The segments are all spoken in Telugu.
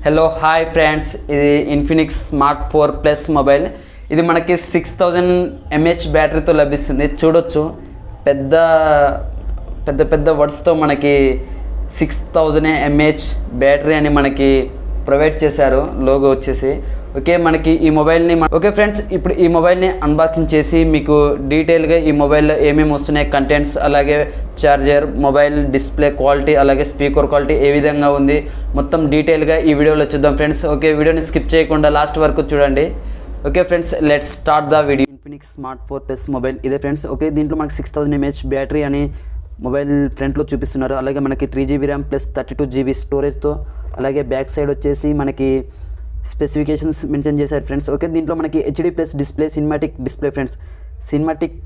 హలో హాయ్ ఫ్రెండ్స్, ఇది ఇన్ఫినిక్స్ స్మార్ట్ 4 ప్లస్ మొబైల్. ఇది మనకి 6000 mAh బ్యాటరీతో లభిస్తుంది. చూడొచ్చు, పెద్ద పెద్ద పెద్ద వర్డ్స్తో మనకి 6000 mAh బ్యాటరీ అని మనకి ప్రొవైడ్ చేశారు. లోగో వచ్చేసి ఓకే. మనకి ఈ మొబైల్ని ఓకే ఫ్రెండ్స్, ఇప్పుడు ఈ మొబైల్ని అన్బాక్సింగ్ చేసి మీకు డీటెయిల్గా ఈ మొబైల్లో ఏమేమి వస్తున్నాయి, కంటెంట్స్, అలాగే ఛార్జర్, మొబైల్ డిస్ప్లే క్వాలిటీ, అలాగే స్పీకర్ క్వాలిటీ ఏ విధంగా ఉంది మొత్తం డీటెయిల్గా ఈ వీడియోలో చూద్దాం ఫ్రెండ్స్. ఓకే, వీడియోని స్కిప్ చేయకుండా లాస్ట్ వరకు చూడండి. Okay friends, let's start the video. Infinix smart 4 plus mobile ఇదే ఫ్రెండ్స్. ఓకే, దీంట్లో మనకి 6000 mAh బ్యాటరీ అని మొబైల్ ఫ్రంట్లో చూపిస్తున్నారు. అలాగే మనకి 3GB ర్యామ్ ప్లస్ 32GB స్టోరేజ్తో, అలాగే బ్యాక్ సైడ్ వచ్చేసి మనకి స్పెసిఫికేషన్స్ మెన్షన్ చేశారు ఫ్రెండ్స్. ఓకే, దీంట్లో మనకి HD plus display, cinematic display friends. Cinematic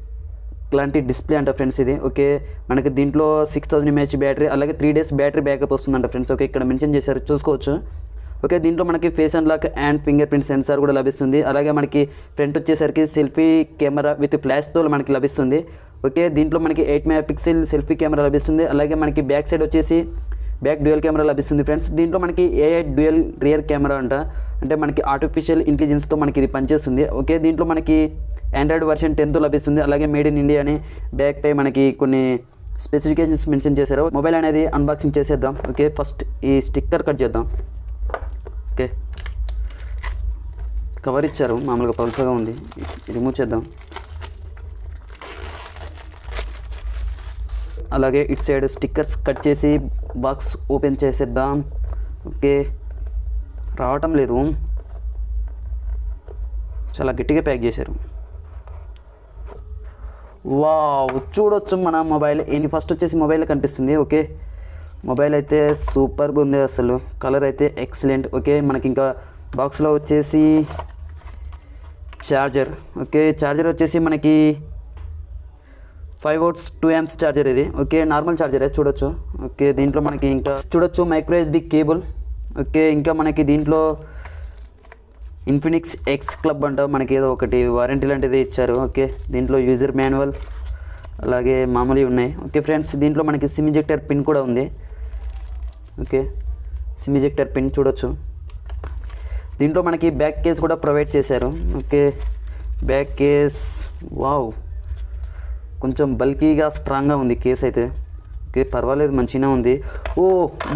లాంటి డిస్ప్లే అంట ఫ్రెండ్స్ ఇది. ఓకే, మనకి దీంట్లో 6000 mAh బ్యాటరీ, అలాగే 3 days బ్యాటరీ బ్యాకప్ వస్తుందంట ఫ్రెండ్స్. ఓకే, ఇక్కడ మెన్షన్ చేశారు, చూసుకోవచ్చు. ఓకే, దీంట్లో మనకి face unlock and finger print censor కూడా లభిస్తుంది. అలాగే మనకి ఫ్రంట్ వచ్చేసరికి సెల్ఫీ కెమెరా విత్ ఫ్లాష్తో మనకి లభిస్తుంది. ఓకే, దీంట్లో మనకి 8 MP సెల్ఫీ కెమెరా లభిస్తుంది. అలాగే మనకి బ్యాక్ సైడ్ వచ్చేసి బ్యాక్ డ్యూయల్ కెమెరా లభిస్తుంది ఫ్రెండ్స్. దీంట్లో మనకి AI డ్యూయల్ రియర్ కెమెరా అంటే మనకి ఆర్టిఫిషియల్ ఇంటెలిజెన్స్తో మనకి ఇది పనిచేస్తుంది. ఓకే, దీంట్లో మనకి ఆండ్రాయిడ్ వర్షన్ 10తో లభిస్తుంది. అలాగే మేడ్ ఇన్ ఇండియా అని బ్యాక్ పై మనకి కొన్ని స్పెసిఫికేషన్స్ మెన్షన్ చేశారు. మొబైల్ అనేది అన్బాక్సింగ్ చేసేద్దాం. ఓకే, ఫస్ట్ ఈ స్టిక్కర్ కట్ చేద్దాం. ఓకే, కవర్ ఇచ్చారు, మామూలుగా పల్సగా ఉంది, రిమూవ్ చేద్దాం. అలాగే ఇటు సైడ్ స్టిక్కర్స్ కట్ చేసి బాక్స్ ఓపెన్ చేసేద్దాం. ఓకే, రావటం లేదు, చాలా గట్టిగా ప్యాక్ చేశారు. వావ్, చూడొచ్చు మన మొబైల్ ఏంటి. ఫస్ట్ వచ్చేసి మొబైల్ కనిపిస్తుంది. ఓకే, మొబైల్ అయితే సూపర్గా ఉంది, అసలు కలర్ అయితే ఎక్సలెంట్. ఓకే, మనకి ఇంకా బాక్స్లో వచ్చేసి ఛార్జర్. ఓకే, ఛార్జర్ వచ్చేసి మనకి 5 volts 2 amps ఛార్జర్ ఇది. ఓకే, నార్మల్ ఛార్జరే, చూడొచ్చు. ఓకే, దీంట్లో మనకి ఇంకా చూడొచ్చు మైక్రో USB కేబుల్. ఓకే, ఇంకా మనకి దీంట్లో ఇన్ఫినిక్స్ ఎక్స్ క్లబ్ అంట మనకి ఏదో ఒకటి వారంటీ లాంటిది ఇచ్చారు. ఓకే, దీంట్లో యూజర్ మాన్యువల్ అలాగే మామూలు ఉన్నాయి. ఓకే ఫ్రెండ్స్, దీంట్లో మనకి సిమ్ ఇంజెక్టర్ పిన్ కూడా ఉంది. ఓకే, సిమ్ ఇంజెక్టర్ పిన్ చూడొచ్చు. దీంట్లో మనకి బ్యాక్ కేస్ కూడా ప్రొవైడ్ చేశారు. ఓకే, బ్యాక్ కేస్ వావ్, కొంచెం బల్కీగా స్ట్రాంగ్గా ఉంది కేస్ అయితే. ఓకే, పర్వాలేదు, మంచిగా ఉంది.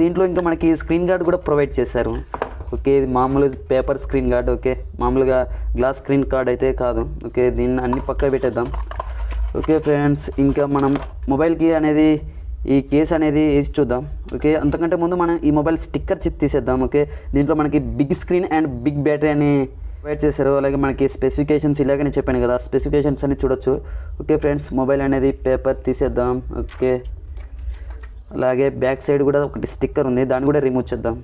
దీంట్లో ఇంకా మనకి స్క్రీన్ గార్డ్ కూడా ప్రొవైడ్ చేశారు. ఓకే, ఇది మామూలు పేపర్ స్క్రీన్ గార్డ్. ఓకే, మామూలుగా గ్లాస్ స్క్రీన్ కార్డ్ అయితే కాదు. ఓకే, దీన్ని అన్ని పక్క పెట్టేద్దాం. ఓకే ఫ్రెండ్స్, ఇంకా మనం మొబైల్కి అనేది ఈ కేస్ అనేది వేసి చూద్దాం. ఓకే, అంతకంటే ముందు మనం ఈ మొబైల్ స్టిక్కర్ చిప్ తీసేద్దాం. ఓకే, దీంట్లో మనకి big screen and big battery అని ప్రొవైడ్ చేశారు. అలాగే మనకి స్పెసిఫికేషన్స్ ఇలాగనే చెప్పాను కదా, స్పెసిఫికేషన్స్ అన్ని చూడొచ్చు. ఓకే ఫ్రెండ్స్, మొబైల్ అనేది పేపర్ తీసేద్దాం. ఓకే, అలాగే బ్యాక్ సైడ్ కూడా ఒకటి స్టిక్కర్ ఉంది, దాన్ని కూడా రిమూవ్ చేద్దాం.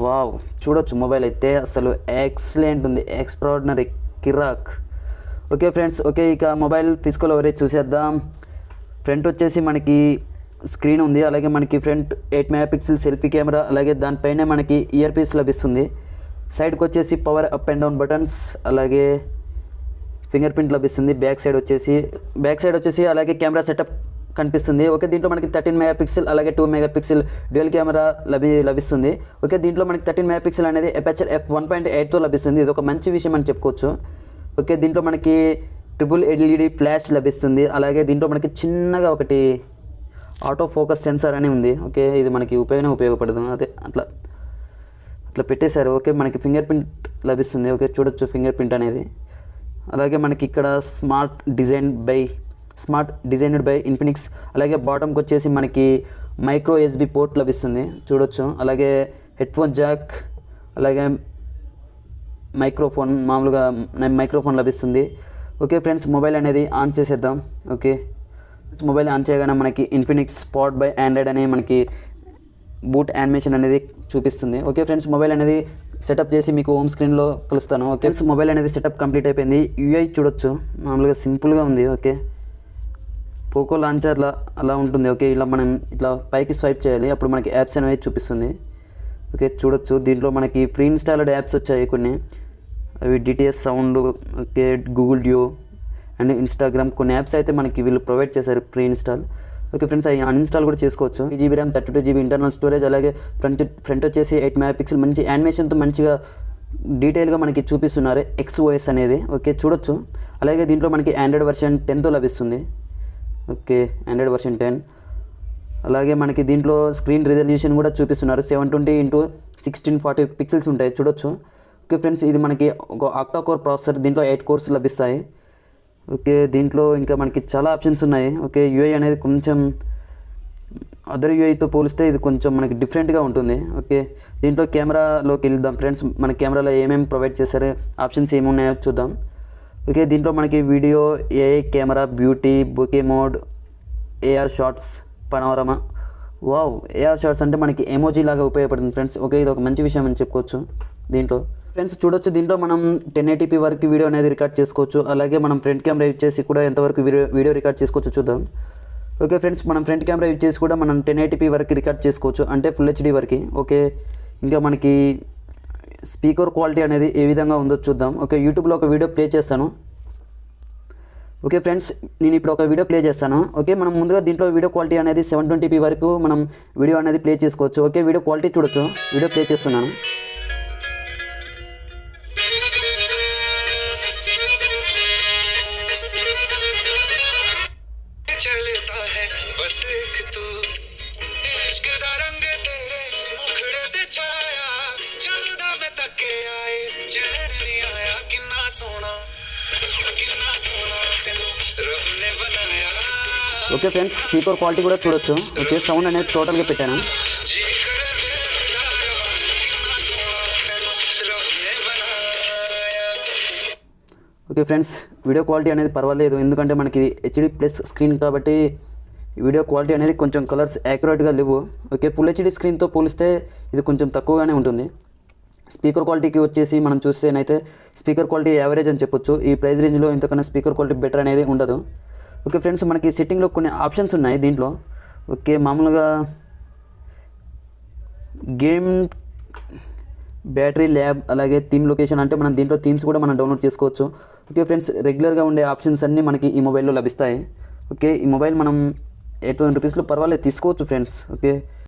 వావ్, చూడొచ్చు, మొబైల్ అయితే అసలు ఎక్సలెంట్ ఉంది, ఎక్స్ట్రాడినరీ, కిరాక్. ఓకే ఫ్రెండ్స్, ఓకే, ఇక మొబైల్ ఫిజికల్ ఎవరేజ్ చూసేద్దాం. ఫ్రంట్ వచ్చేసి మనకి స్క్రీన్ ఉంది. అలాగే మనకి ఫ్రంట్ 8 MP సెల్ఫీ కెమెరా, అలాగే దానిపైన మనకి ఇయర్ పీస్ లభిస్తుంది. సైడ్కి వచ్చేసి power up and down buttons, అలాగే ఫింగర్ ప్రింట్ లభిస్తుంది. బ్యాక్ సైడ్ వచ్చేసి అలాగే కెమెరా సెటప్ కనిపిస్తుంది. ఓకే, దీంట్లో మనకి 13 MP అలాగే 2 MP డ్యూయల్ కెమెరా లభిస్తుంది. ఓకే, దీంట్లో మనకి 13 MP అనేది అపర్చర్ f1.8తో లభిస్తుంది. ఇది ఒక మంచి విషయం అని చెప్పుకోవచ్చు. ఓకే, దీంట్లో మనకి ట్రిపుల్ LED ఫ్లాష్ లభిస్తుంది. అలాగే దీంట్లో మనకి చిన్నగా ఒకటి ఆటో ఫోకస్ సెన్సార్ అని ఉంది. ఓకే, ఇది మనకి ఉపయోగపడదు, అదే అట్లా పెట్టేశారు. ఓకే, మనకి ఫింగర్ ప్రింట్ లభిస్తుంది. ఓకే, చూడొచ్చు ఫింగర్ ప్రింట్ అనేది. అలాగే మనకి ఇక్కడ స్మార్ట్ డిజైన్డ్ బై ఇన్ఫినిక్స్. అలాగే బాటమ్కి వచ్చేసి మనకి మైక్రో USB పోర్ట్ లభిస్తుంది, చూడొచ్చు. అలాగే హెడ్ఫోన్ జాక్, అలాగే మామూలుగా మైక్రోఫోన్ లభిస్తుంది. ఓకే ఫ్రెండ్స్, మొబైల్ అనేది ఆన్ చేసేద్దాం. ఓకే, మొబైల్ ఆన్ చేయగానే మనకి ఇన్ఫినిక్స్ పవర్డ్ బై ఆండ్రాయిడ్ అనే మనకి బూట్ యానిమేషన్ అనేది చూపిస్తుంది. ఓకే ఫ్రెండ్స్, మొబైల్ అనేది సెటప్ చేసి మీకు హోమ్ స్క్రీన్లో కలుస్తాను. ఓకే ఫ్రెండ్స్, మొబైల్ అనేది సెటప్ కంప్లీట్ అయిపోయింది. UI చూడొచ్చు, మామూలుగా సింపుల్గా ఉంది. ఓకే, పోకో లాంచర్లా అలా ఉంటుంది. ఓకే, ఇలా మనం ఇట్లా పైకి స్వైప్ చేయాలి, అప్పుడు మనకి యాప్స్ అనేవి చూపిస్తుంది. ఓకే, చూడొచ్చు, దీంట్లో మనకి ప్రీ ఇన్స్టాల్డ్ యాప్స్ వచ్చాయి కొన్ని, అవి DTS sound, okay, Google due and Instagram, కొన్ని యాప్స్ అయితే మనకి వీళ్ళు ప్రొవైడ్ చేశారు ప్రీ ఇన్స్టాల్. ఓకే ఫ్రెండ్స్, అవి అన్ఇన్స్టాల్ కూడా చేసుకోవచ్చు. 8 GB RAM, 32 GB internal storage, అలాగే ఫ్రంట్ వచ్చేసి 8 MP మంచి యానిమేషన్తో మంచిగా డీటెయిల్గా మనకి చూపిస్తున్నారు XOS అనేది. ఓకే చూడొచ్చు. అలాగే దీంట్లో మనకి ఆండ్రాయిడ్ వర్షన్ 10తో లభిస్తుంది. Okay Android version 10. అలాగే మనకి దీంట్లో స్క్రీన్ రిజల్యూషన్ కూడా చూపిస్తున్నారు. 720x1640 పిక్సెల్స్ ఉంటాయి చూడొచ్చు. ఓకే ఫ్రెండ్స్, ఇది మనకి ఒక ఆక్టా కోర్ ప్రాసెసర్, దీంట్లో 8 కోర్స్ లభిస్తాయి. ఓకే దీంట్లో ఇంకా మనకి చాలా ఆప్షన్స్ ఉన్నాయి. ఓకే యూఐ అనేది కొంచెం అదర్ యూఐతో పోలిస్తే ఇది కొంచెం మనకి డిఫరెంట్గా ఉంటుంది. ఓకే దీంట్లో కెమెరాలోకి వెళ్దాం ఫ్రెండ్స్. మన కెమెరాలో ఏమేమి ప్రొవైడ్ చేశారు, ఆప్షన్స్ ఏమున్నాయో చూద్దాం. ఓకే దీంట్లో మనకి video, AI camera, beauty, bokeh mode, AR shorts, panorama. Wow, AR shorts అంటే మనకి ఎమోజీ లాగా ఉపయోగపడుతుంది ఫ్రెండ్స్. ఓకే ఇది ఒక మంచి విషయం అని చెప్పుకోవచ్చు. దీంట్లో ఫ్రెండ్స్ చూడొచ్చు, దీంట్లో మనం 1080p వరకు వీడియో అనేది రికార్డ్ చేసుకోవచ్చు. అలాగే మనం ఫ్రంట్ కెమెరా యూజ్ చేసి కూడా ఎంతవరకు వీడియో రికార్డ్ చేసుకోవచ్చు చూద్దాం. ఓకే ఫ్రెండ్స్, మనం ఫ్రంట్ కెమెరా యూజ్ చేసి కూడా మనం 1080p వరకు రికార్డ్ చేసుకోవచ్చు, అంటే ఫుల్ హెచ్డీ వరకు. ఓకే ఇంకా మనకి స్పీకర్ క్వాలిటీ అనేది ఏ విధంగా ఉందో చూద్దాం. ఓకే యూట్యూబ్లో ఒక వీడియో ప్లే చేస్తాను. ఓకే ఫ్రెండ్స్, నేను ఇప్పుడు ఒక వీడియో ప్లే చేస్తాను. ఓకే మనం ముందుగా దీంట్లో వీడియో క్వాలిటీ అనేది 720p వరకు మనం వీడియో అనేది ప్లే చేసుకోవచ్చు. ఓకే వీడియో క్వాలిటీ చూడొచ్చు. వీడియో ప్లే చేస్తున్నాను. ఓకే ఫ్రెండ్స్, స్పీకర్ క్వాలిటీ కూడా చూడొచ్చు. ఓకే సౌండ్ అనేది టోటల్గా పెట్టాను. ఓకే ఫ్రెండ్స్, వీడియో క్వాలిటీ అనేది పర్వాలేదు, ఎందుకంటే మనకి HD+ స్క్రీన్ కాబట్టి వీడియో క్వాలిటీ అనేది కొంచెం కలర్స్ యాక్యురేట్గా లేవు. ఓకే ఫుల్ HD స్క్రీన్తో పోలిస్తే ఇది కొంచెం తక్కువగానే ఉంటుంది. స్పీకర్ క్వాలిటీకి వచ్చేసి మనం చూస్తేనైతే స్పీకర్ క్వాలిటీ యావరేజ్ అని చెప్పొచ్చు. ఈ ప్రైస్ రేంజ్లో ఇంతకన్నా స్పీకర్ క్వాలిటీ బెటర్ అనేది ఉండదు. ఓకే ఫ్రెండ్స్, మనకి సెట్టింగ్లో కొన్ని ఆప్షన్స్ ఉన్నాయి దీంట్లో. ఓకే మామూలుగా గేమ్, బ్యాటరీ, ల్యాబ్, అలాగే థీమ్ లొకేషన్, అంటే మనం దీంట్లో థీమ్స్ కూడా మనం డౌన్లోడ్ చేసుకోవచ్చు. ఓకే ఫ్రెండ్స్, రెగ్యులర్గా ఉండే ఆప్షన్స్ అన్నీ మనకి ఈ మొబైల్లో లభిస్తాయి. ఓకే ఈ మొబైల్ మనం 8000 రూపీస్లో పర్వాలేదు తీసుకోవచ్చు ఫ్రెండ్స్. ఓకే